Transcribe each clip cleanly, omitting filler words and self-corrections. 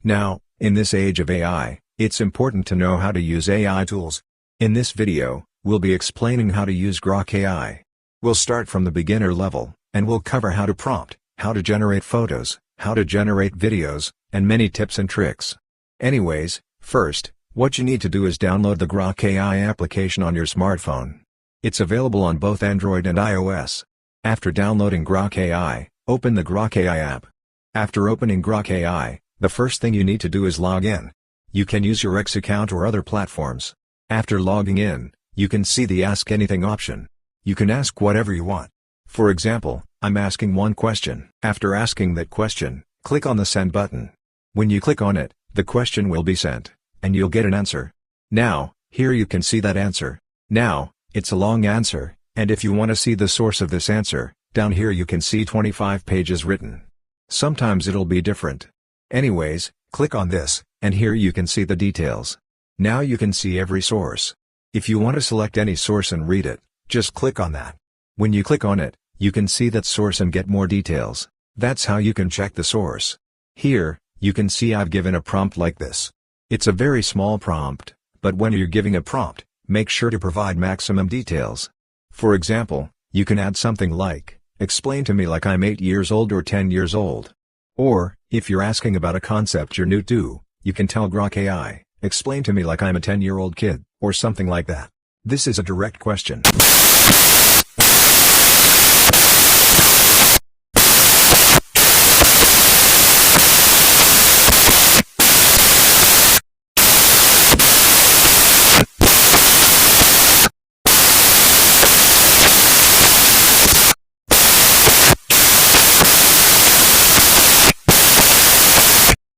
Now, in this age of AI, it's important to know how to use AI tools. In this video, we'll be explaining how to use Grok AI. We'll start from the beginner level, and we'll cover how to prompt, how to generate photos, how to generate videos, and many tips and tricks. Anyways, first, what you need to do is download the Grok AI application on your smartphone. It's available on both Android and iOS. After downloading Grok AI, open the Grok AI app. After opening Grok AI, the first thing you need to do is log in. You can use your X account or other platforms. After logging in, you can see the Ask Anything option. You can ask whatever you want. For example, I'm asking one question. After asking that question, click on the Send button. When you click on it, the question will be sent, and you'll get an answer. Now, here you can see that answer. Now, it's a long answer, and if you want to see the source of this answer, down here you can see 25 pages written. Sometimes it'll be different. Anyways, click on this, and here you can see the details. Now you can see every source. If you want to select any source and read it, just click on that. When you click on it, you can see that source and get more details. That's how you can check the source. Here, you can see I've given a prompt like this. It's a very small prompt, but when you're giving a prompt, make sure to provide maximum details. For example, you can add something like, explain to me like I'm 8 years old or 10 years old. Or, if you're asking about a concept you're new to, you can tell Grok AI, explain to me like I'm a 10-year-old kid, or something like that. This is a direct question.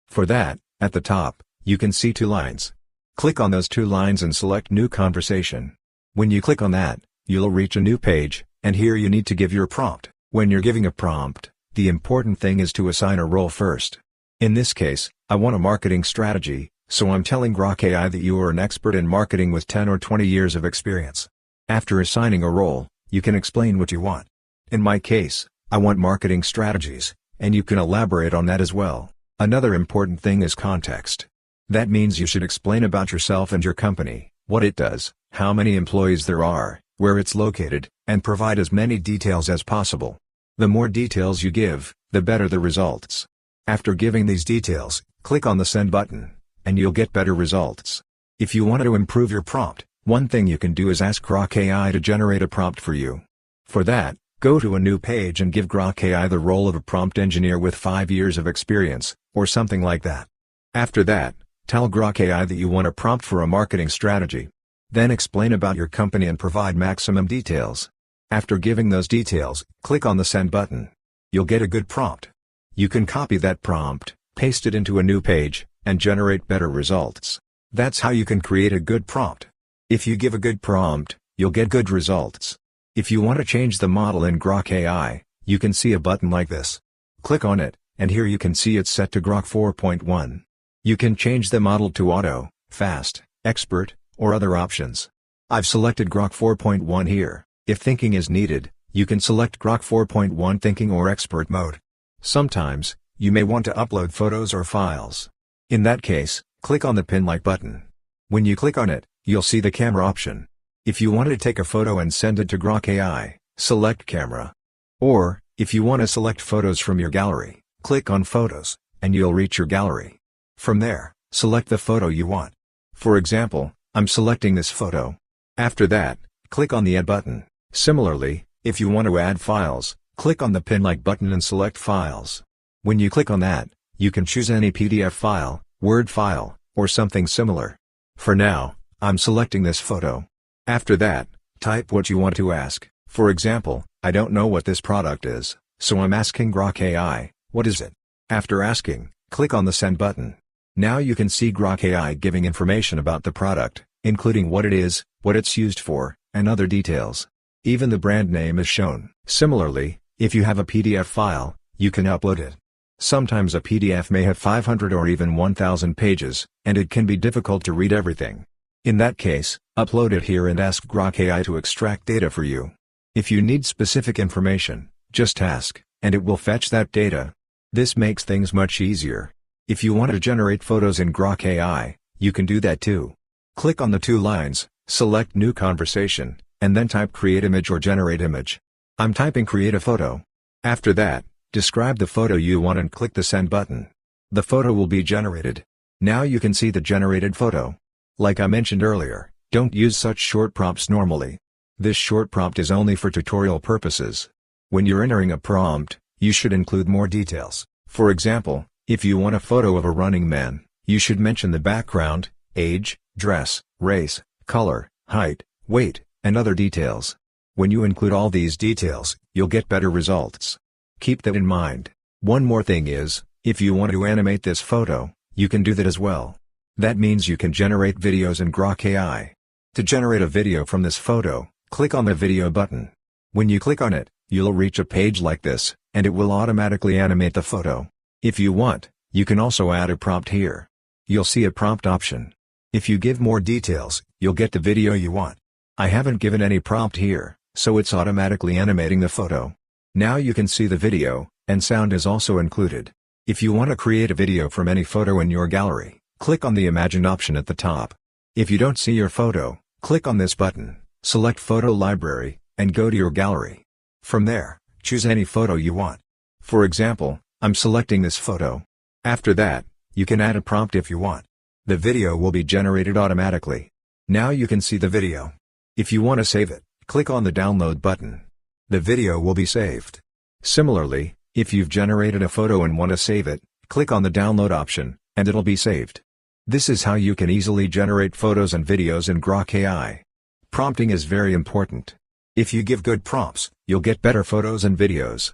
For that, at the top, you can see 2 lines. Click on those 2 lines and select New Conversation. When you click on that, you'll reach a new page, and here you need to give your prompt. When you're giving a prompt, the important thing is to assign a role first. In this case, I want a marketing strategy, so I'm telling Grok AI that you are an expert in marketing with 10 or 20 years of experience. After assigning a role, you can explain what you want. In my case, I want marketing strategies, and you can elaborate on that as well. Another important thing is context. That means you should explain about yourself and your company, what it does, how many employees there are, where it's located, and provide as many details as possible. The more details you give, the better the results. After giving these details, click on the Send button, and you'll get better results. If you want to improve your prompt, one thing you can do is ask Grok AI to generate a prompt for you. For that, go to a new page and give Grok AI the role of a prompt engineer with 5 years of experience, or something like that. After that, tell Grok AI that you want a prompt for a marketing strategy. Then explain about your company and provide maximum details. After giving those details, click on the Send button. You'll get a good prompt. You can copy that prompt, paste it into a new page, and generate better results. That's how you can create a good prompt. If you give a good prompt, you'll get good results. If you want to change the model in Grok AI, you can see a button like this. Click on it, and here you can see it's set to Grok 4.1. You can change the model to Auto, Fast, Expert, or other options. I've selected Grok 4.1 here. If thinking is needed, you can select Grok 4.1 Thinking or Expert mode. Sometimes, you may want to upload photos or files. In that case, click on the pin like button. When you click on it, you'll see the camera option. If you want to take a photo and send it to Grok AI, select Camera. Or, if you want to select photos from your gallery, click on Photos, and you'll reach your gallery. From there, select the photo you want. For example, I'm selecting this photo. After that, click on the Add button. Similarly, if you want to add files, click on the pin like button and select Files. When you click on that, you can choose any PDF file, Word file, or something similar. For now, I'm selecting this photo. After that, type what you want to ask. For example, I don't know what this product is, so I'm asking Grok AI, what is it? After asking, click on the Send button. Now you can see Grok AI giving information about the product, including what it is, what it's used for, and other details. Even the brand name is shown. Similarly, if you have a PDF file, you can upload it. Sometimes a PDF may have 500 or even 1000 pages, and it can be difficult to read everything. In that case, upload it here and ask Grok AI to extract data for you. If you need specific information, just ask, and it will fetch that data. This makes things much easier. If you want to generate photos in Grok AI, you can do that too. Click on the two lines, select New Conversation, and then type Create Image or Generate Image. I'm typing Create a Photo. After that, describe the photo you want and click the Send button. The photo will be generated. Now you can see the generated photo. Like I mentioned earlier, don't use such short prompts normally. This short prompt is only for tutorial purposes. When you're entering a prompt, you should include more details. For example, if you want a photo of a running man, you should mention the background, age, dress, race, color, height, weight, and other details. When you include all these details, you'll get better results. Keep that in mind. One more thing is, if you want to animate this photo, you can do that as well. That means you can generate videos in Grok AI. To generate a video from this photo, click on the video button. When you click on it, you'll reach a page like this, and it will automatically animate the photo. If you want, you can also add a prompt here. You'll see a prompt option. If you give more details, you'll get the video you want. I haven't given any prompt here, so it's automatically animating the photo. Now you can see the video, and sound is also included. If you want to create a video from any photo in your gallery, click on the Imagine option at the top. If you don't see your photo, click on this button, select Photo Library, and go to your gallery. From there, choose any photo you want. For example, I'm selecting this photo. After that, you can add a prompt if you want. The video will be generated automatically. Now you can see the video. If you want to save it, click on the Download button. The video will be saved. Similarly, if you've generated a photo and want to save it, click on the Download option, and it'll be saved. This is how you can easily generate photos and videos in Grok AI. Prompting is very important. If you give good prompts, you'll get better photos and videos.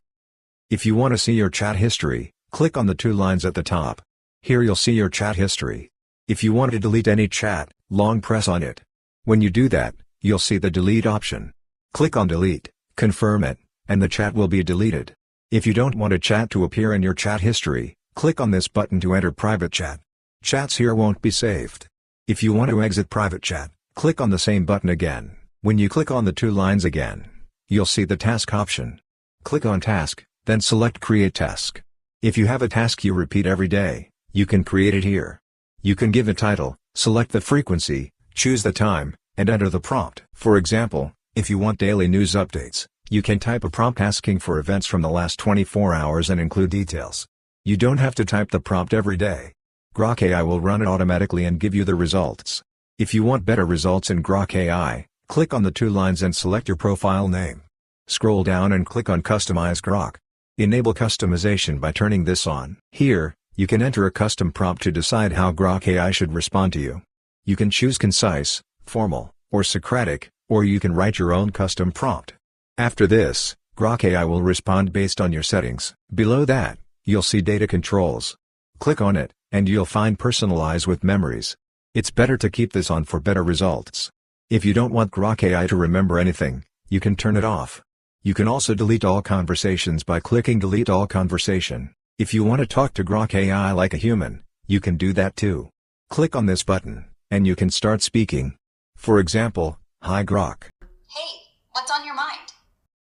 If you want to see your chat history, click on the two lines at the top. Here you'll see your chat history. If you want to delete any chat, long press on it. When you do that, you'll see the Delete option. Click on Delete, confirm it, and the chat will be deleted. If you don't want a chat to appear in your chat history, click on this button to enter private chat. Chats here won't be saved. If you want to exit private chat, click on the same button again. When you click on the two lines again, you'll see the Task option. Click on Task, then select Create Task. If you have a task you repeat every day, you can create it here. You can give a title, select the frequency, choose the time, and enter the prompt. For example, if you want daily news updates, you can type a prompt asking for events from the last 24 hours and include details. You don't have to type the prompt every day. Grok AI will run it automatically and give you the results. If you want better results in Grok AI, click on the two lines and select your profile name. Scroll down and click on Customize Grok. Enable customization by turning this on. Here, you can enter a custom prompt to decide how Grok AI should respond to you. You can choose concise, formal, or Socratic, or you can write your own custom prompt. After this, Grok AI will respond based on your settings. Below that, you'll see Data Controls. Click on it, and you'll find Personalize with Memories. It's better to keep this on for better results. If you don't want Grok AI to remember anything, you can turn it off. You can also delete all conversations by clicking Delete All Conversation. If you want to talk to Grok AI like a human, you can do that too. Click on this button, and you can start speaking. For example, Hi Grok. Hey, what's on your mind?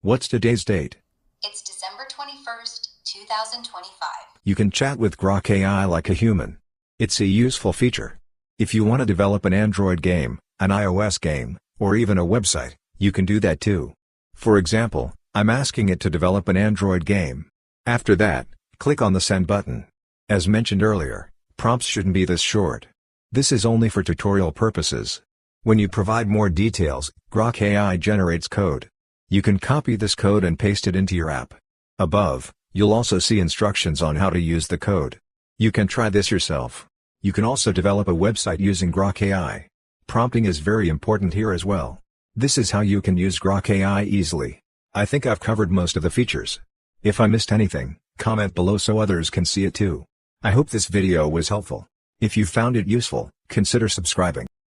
What's today's date? It's December 21st, 2025. You can chat with Grok AI like a human. It's a useful feature. If you want to develop an Android game, an iOS game, or even a website, you can do that too. For example, I'm asking it to develop an Android game. After that, click on the Send button. As mentioned earlier, prompts shouldn't be this short. This is only for tutorial purposes. When you provide more details, Grok AI generates code. You can copy this code and paste it into your app. Above, you'll also see instructions on how to use the code. You can try this yourself. You can also develop a website using Grok AI. Prompting is very important here as well. This is how you can use Grok AI easily. I think I've covered most of the features. If I missed anything, comment below so others can see it too. I hope this video was helpful. If you found it useful, consider subscribing.